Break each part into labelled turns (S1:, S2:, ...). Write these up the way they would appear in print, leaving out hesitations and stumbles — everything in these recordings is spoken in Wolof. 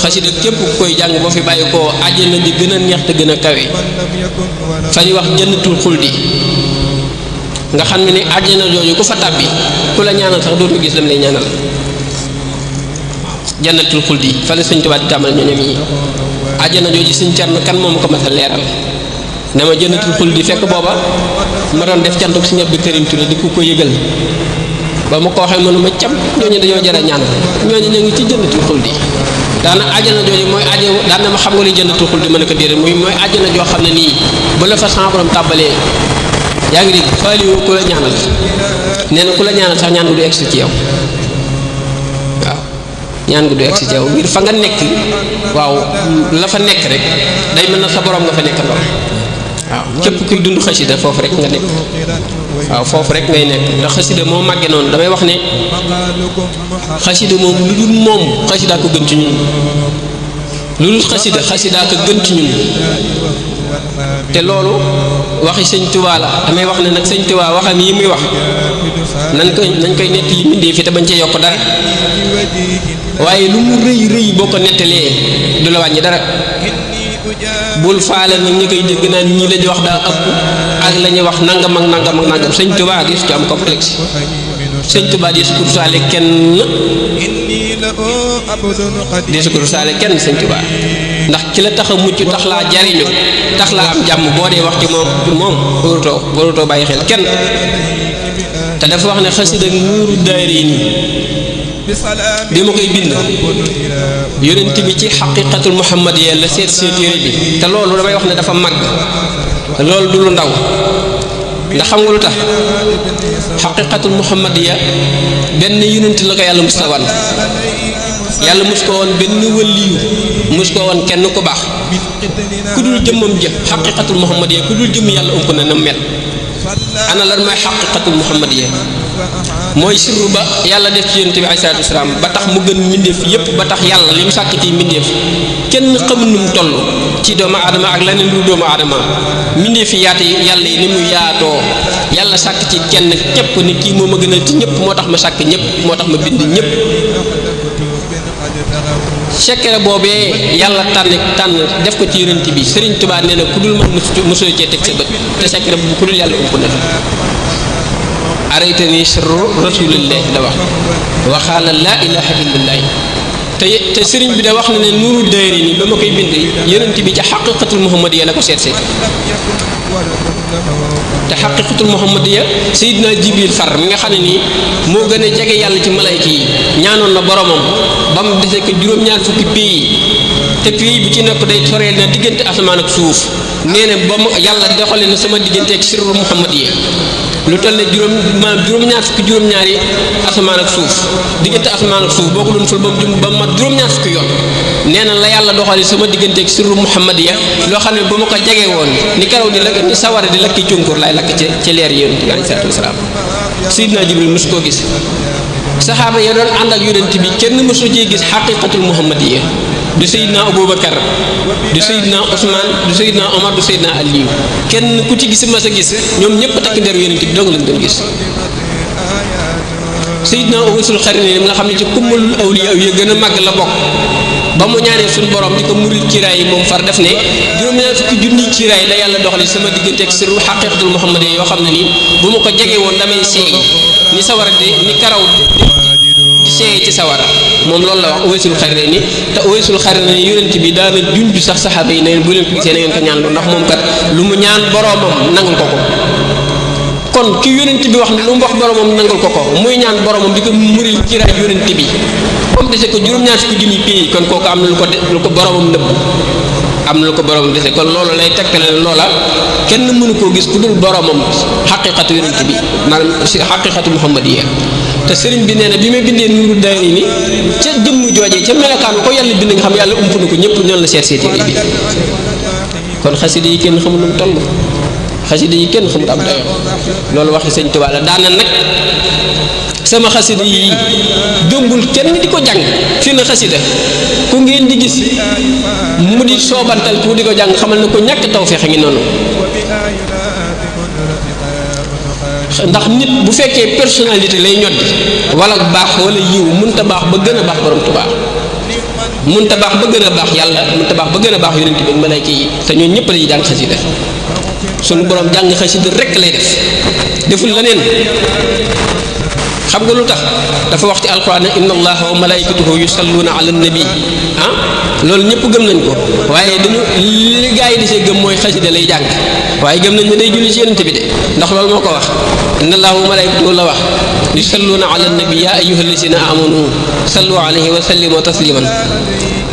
S1: xasida képp ku koy jàng boo fi bàyyi ko àjjana di gën a neex te gën a kawe fa ñuy wax jannatul xuldi nga xam ne ni àjjana jooju ku fa tàbbi ku la ñaanal sax dootu gis lam lay ñaanal jannatul xuldi fa la Sëñ Tuubaa di tàmbal ñooñam yi àjjana jooju Sëñ Cerno kan moom ko mas a leeral ne ma jannatul xuldi fekk booba ma doon def cantuk Sëñ Abdou Karim Touré di ko yëgal ba ma ko waxee mënuma cam ñooñu dañoo jar a ñaanal ñooñu ñu ngi ci jannatul xuldi daana àjjana jooju mooy daan na ma xam nga li jannatul xuldi ma ne ko déedéet mooy àjjana joo xam ne nii bu la fa sa borom tàbbalee yaa ngi dégg faaliwu ku la ñaanal nee na ku la ñaanal sax ñaan gu du egsi ci yow waaw ñaan gu du egsi ci yow ngir fa nga nekk waaw la fa nekk rek day mel na sa borom nga fa nekk lool waaw képp kuy dund xasida foofu rek nga nekk waaw foofu rek ngay nekk ndax xasida moo màggee noonu damay wax ne xasida moom lu dul moom xasidaa ko gën ci ñun lu dul xasidaa ko gën ci ñun te loolu waxi Sëñ Tuubaa la damay wax ne nag Sëñ Tuubaa waxam yi muy wax nañ koy nett li mindee fi te bañ cee yokk dara waaye lu mu rëy rëy boo ko nettalee du la wàññi dara bul faale nag ñi koy dégg naan ñii la ñuy wax daal ëpp ak la ñuy wax nangam ak nangam ak nangam Sëñ Tuubaa di su ci am complexe Sëñ Tuubaa di su ko rusaale kenn Sëñ Tuubaa ndax ki la tax a mucc tax laa jariñu tax laa am jàmm boo dee wax ci moom warutoo bàyyi xel kenn te dafa wax ne xasida nuuru daarayni bi ma koy bind yonent bi ci xaqiqatul muhammadiyya la seet téere bi te loolu damay wax ne dafa màgg loolu du lu ndaw ndax xam nga lu tax xaqiqatul muhammadiyya benn yonent la ko yàlla mus ta wan yàlla mus ko woon benn waliyu mus ko woon kenn ku baax ku dul jëmmam jë xaqiqatul muhammadiyya ku dul jëmm yàlla ëmp na na mel ana lan mooy xaqiqatul muhammadiyya mooy sirru ba yàlla def ci yonent bi alayhi salaatu wasalaam ba tax mu gën mbindeef yépp ba tax yàlla li mu sàkk ci mbindeef kenn xamul nu mu toll ci doomu aadama ak leneen lu doomu aadama mbindeef yi yaatu yàlla yi ni mu yaatoo yàlla sàkk ci kenn képp ni kii moo ma gënal ci ñëpp moo tax ma sàkk ñëpp moo tax ma bind ñëpp secret boobee yàlla tànn def ko ci yonent bi Sëriñ Tuubaa nee na ku dul man mosoo cee teg sa bët te secret bu ku dul yàlla ump na araytani sirru rasulillah la wax waxaala laa ilaha illallah te sëriñ bi da wax na ne nuuru daarayni ba ma koy bind yonent bi ca xaqiqatul muhammadiyya la ko seet te xaqiqatul muhammadiyya Seydina Jibril far mi nga xam ne nii moo gën a jege yàlla ci malayka yi ñaanoon na boromam ba mu dese ko juróom-ñaar fukki pays te pays bu ci nekk day soreel na diggante asamaan ak suuf nee na ba mu yàlla doxale na sama diggante ak sirru muhammadiyya lu toll ne juróom-ñaar fukki juróom-ñaari asamaan ak suuf diggante asamaan ak suuf boo ko doon ful ba mu mat juróom-ñaar fukki yoon nee na la yàlla doxale sama diggante ak sirru muhammadiyya loo xam ne ba ma ko jegee woon ni karaw di lakk ni sawara di lakki conkoor laay lakk ci leer yonent bi alayhi salaatu wasalaam Seydina Jibril mosu koo gis saxaaba ya doon ànd ak yonent bi kenn mosu cee gis xaqiqatul muhammadiyya du Seydina Aboubacar du Seydina Ousmane du Seydina Omar du Seydina Aliou kenn ku ci gis mas a gis ñoom ñëpp takk nderu yonent bi dong lañ doon gis Seydina Uwaysul Xarni nga xam ne ci kummalul awliya yi gën a màgg la bokk ba mu ñaanee suñu borom di ko muril kiiraay yi moom far def ne juróom-ñaar fukki junni kiiraay la yàlla doxali sama diggante ak sirru xaqiqatul muhammadiyya yoo xam ne nii bu ma ko jege woon damay seey ni sawara ni karaw di seey ci sawara moom loolu la wax Uwaysul Xarni te Uwaysul Xarni yonent bi daana junj sax saxaaba yi ne bu leen ko gisee na ngeen ko ñaan lu ndax moom kat lu mu ñaan boromam nangul ko kon ki yonent bi wax ne lu mu wax boromam nangul ko muy ñaan boromam di ko muril kiiraay yonent bi comme dese ko juróom-ñaar fukki junni pays kon kooku am na lu ko boromam nëbb am na lu ko boromam dese kon loolu lay tegtale loola kenn mënu koo gis ku dul boromam xaqiqatu yonent bi maanaam si xaqiqatu muhammadiyya te sëriñ bi nee na bi may bindee nuuru daarayni ca jëmm joojee ca melokaan ko yàlla bind nga xam yàlla ump na ko ñëpp ñoon la seet téere bi kon xasida yi kenn xamul lu mu toll xasida yi kenn xamul am dayo loolu waxi Sëñ Tuubaa la daana nag sama xasida yi gëmbul kenn di ko jàng fi na xasida ku ngeen di gis mu di soobantal ku di ko jàng xamal na ko ñàkk tawfeex a ngi noonu ndax nit bu fekkee personnalité lay ñoddi wala baax wala yiw mënta baax ba gën a baax borom Tuubaa mënta baax ba gën a baax yàlla mënta baax ba gën a baax yonent bi malayka yi te ñooñu ñëpp lañuy jàng xasida sunu borom jàng xasida rek lay def deful leneen xam nga lu tax dafa wax ci alquran ne inna allaha wa malaikatahu yusalluna ala nabi loolu ñëpp gëm nañ ko waaye dañu li gaa yi di see gëm mooy xasida lay jàng waaye gëm nañ ne day julli ci yonent bi de ndax loolu moo ko wax inna allaha wa malaikatahu la wax yusalluna ala nabi ya ayyuha allazina amanu sallu alayhi wa sallimu tasliman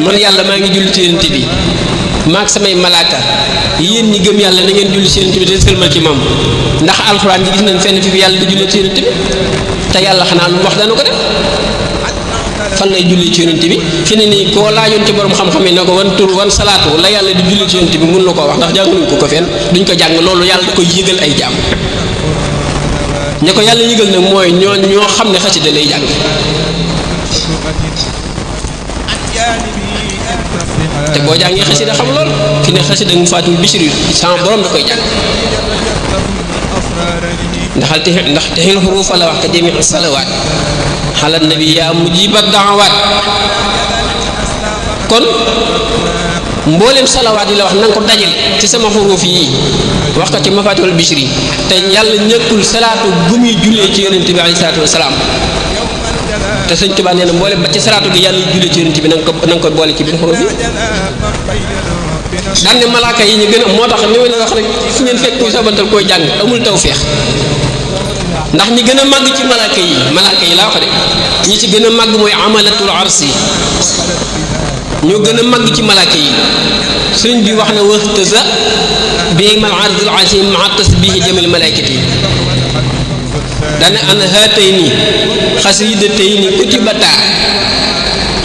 S1: man yàlla maa ngi julli ci yonent bi maag samay malaaka yéen ñi gëm yàlla na ngeen julli ci yonent bi te sëlmal ci moom ndax alxuraan ji gis nañ fenn fi yàlla di julli ci yonent bi te yàlla xanaa lu wax dana ko def fan lay julli ci yonent bi fi ne nii koo laajoon ci borom xam-xam yi ne ko wan tur wan salaatu la yàlla di julli ci yonent bi mun la koo wax ndax jànguñu ko fenn duñ ko jàng loolu yàlla da koy yëgal ay jaam ña ko yàlla yëgal nag mooy ñoo xam ne xasida lay jàng te boo jàngee xasida xam lool fi ne xasida mu faatul bisiri sama borom da koy jàng ndax texil xuruufa la wax ka jami salawaat xala nabi yaa mujiba daawaat kon mboolem salawaat yi la wax na nga ko dajale ci sama xuruuf yi wax ko ci mafaatihul bisri te yàlla ñëkkul salaatu gu muy jullee ci yonent bi alayhi salaatu wasalaam te sëñ Tuubaa nee na mboolem ba ci salaatu gi yàlla jullee ci yonent bi na nga ko boole ci biir xuruuf yi daan ne malaaka yi ñu gën a moo tax li ma leen wax rek fu ngeen fekk kuy sabantal koy jàng amul tawfeex ndax ñi gën a màgg ci malaaka yi laa wax de ñi ci gën a màgg mooy amalatul arsi ñoo gën a màgg ci malaaka yi sëriñ bi wax na waxtasa bi mal ardul asim ma tasbihi jamil malaikati dana an haatayni xasidatayni kutibata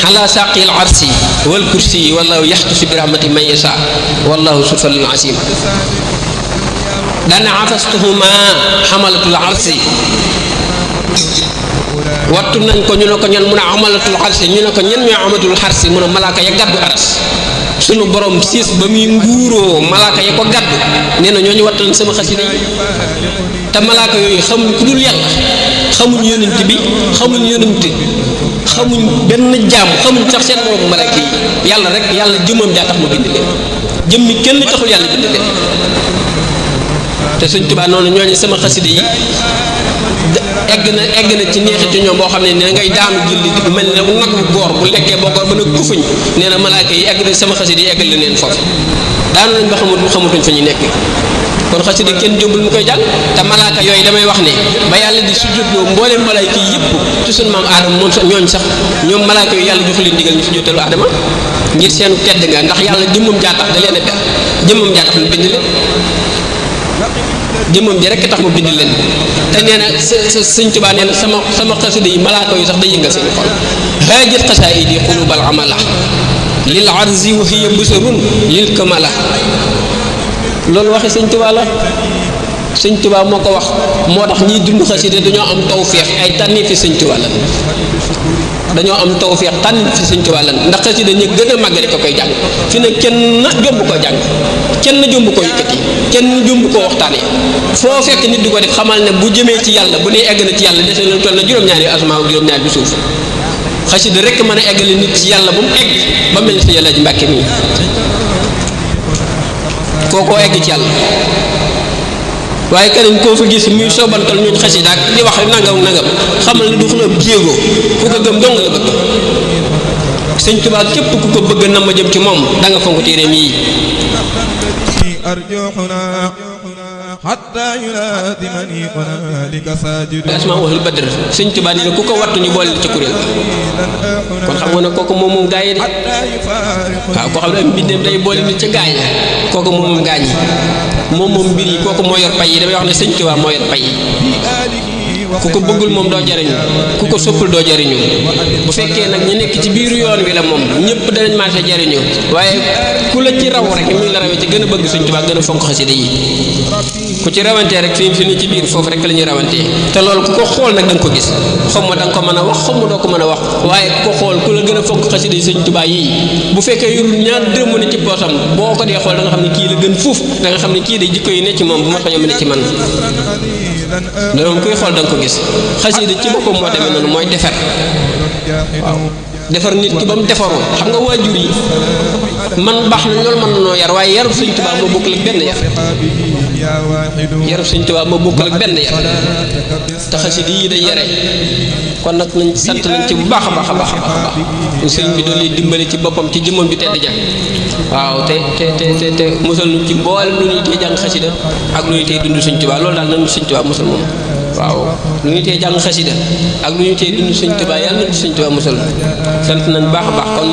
S1: ala saqil arsi wal kursi wallahu yaxtasu bi rahmati man yasha wallahu sulfalul asim dana afastuhuma xamalatul arsi wattu nañ ko ñu ne ko ñan mun a amalatul arsi ñu ne ko ñan ñoo amatul xarsi mun a malaaka ya gàddu aras sunu borom siis ba muy nguuroo malaaka ya ko gàddu nee na ñooñu wattu nañ sama xasida yi te malaaka yooyu xamuñ ku dul yàlla xamuñ yonent bi xamuñ yonent xamuñ benn jaam xamuñ sax seen borom malaaka yi yàlla rek yàlla jëmmam jaa tax mu bind leen jëmmi kenn taxul yàlla bind leen te Sëñ Tuubaa noonu ñooñu sama xasida yi egg na ci neexit ci ñoom boo xam ne ne ngay daanu julli mel ne nag góor bu lekkee boo góor ba ne kufuñ nee na malaaka yi egg na sama xasida yi eggal na leen foofu daanu nañ ba xamatuñ fa ñu nekk kon xasida kenn jómbul mu koy jàng te malaaka yooyu damay wax ne ba yàlla di sujjóotloo mbooleem malaaka yi yëpp ci sunu maam aadama moom sax ñooñ sax ñoom malaaka yooyu yàlla joxu leen digal ñu sujjóotalu aadama ngir seenu tedd nga ndax yàlla jëmmam jaa tax da leen a ber jëmmam jaa tax mu bind leen jëmmam ji rekk tax mu bind leen te nee na Sëñ Tuubaa nee na sama xasida yi malaaka yu sax day yëngal seen xol haajat xasaayidi qulubal amala lil arzi wa hiya busarun lil kamala loolu waxi Sëñ Tuubaa la Sëñ Tuubaa moo ko wax moo tax ñiy dund xasida dañoo am tawféex ay tànni fi Sëñ Tuubaa lan dañoo am tawféex tànni fi Sëñ Tuubaa lan ndax xasida ñi gën a màgg rek ko koy jàng fi ne kenn jomb koo jàng kenn jomb koo yëkkati kenn jomb koo waxtaane foo fekk nit di ko def xamal ne bu jëmee ci yàlla bu nee egg na ci yàlla dese na toll na juróom-ñaari asamaan ak juróom-ñaari bi suuf xasida rek mën a eggale nit ci yàlla ba mu egg ba mel ni sa yàlla ji Mbàkke mii kookoo egg ci yàlla waaye keneen koo fa gis muy sobantal ñooñ xasida ak di wax nangam xamal ne du fa ab jéego ku ko gëm dong la bëgg Sëñ Tuubaa képp ku ko bëgg na ma jëm ci moom da nga fonk téeréem yi asmaa waxul badr Sëñ Tuubaa ni ku ko wattu ñu boole ca kuréel kon xam nga ne kooku moom gaa yi de waaw koo xam ne mbindeem day boole nit ca gaañ kooku moom gaañ yi moom mbir yi kooku moo yor pay yi damay wax ne Sëñ Tuubaa moo yor pay yi ku ko bëggul moom doo jariñu ku ko soppul doo jariñu bu fekkee nag ñu nekk ci biiru yoon wi la moom ñëpp danañ marché jariñu waaye ku la ci raw rek mi ngi la rawee ci gën a bëgg Sëñ Tuubaa gën a fonk xasida yi ku ci rawantee rek fi ni ci biir foofu rek la ñuy rawantee te loolu ku ko xool nag da nga ko gis xam ma da nga ko mën a wax xam ma doo ko mën a wax waaye ku ko xool ku la gën a fonk xasida yi Sëñ Tuubaa yii bu fekkee yorul ñaar dërëm ne ci poosam boo ko dee xool da nga xam ne kii la gën fuuf da nga xam ne kii de jikko yi ne ci moom bu ma sañoon ne ci man loolu moom kuy xool da nga ko gis xasida ci boppam moo demee noonu mooy defar waaw defar nit ki ba mu defaroo xam nga waajur yi man baax na loolu mën nanoo yar waaye yarub Sëñ Tuubaa moo bokkul ak benn yar yarub Sëñ Tuubaa moo bokkul ak benn yar te xasida yi day yare kon nag nañ sant nañ ci bu baax a baax a baax a baax ñu sëriñ bi doon leen dimbale ci boppam ci jëmmam ju tedd ja waaw te musal nu ci mboolem lu ñuy tee jàng xasida ak lu ñuy tee dund Sëñ Tuubaa loolu daal nañu Sëñ Tuubaa musal moom waaw lu ñuy tee jàng xasida ak lu ñuy tee dund Sëñ Tuubaa yàlla nañu Sëñ Tuubaa musal sant nañ baax a baax kon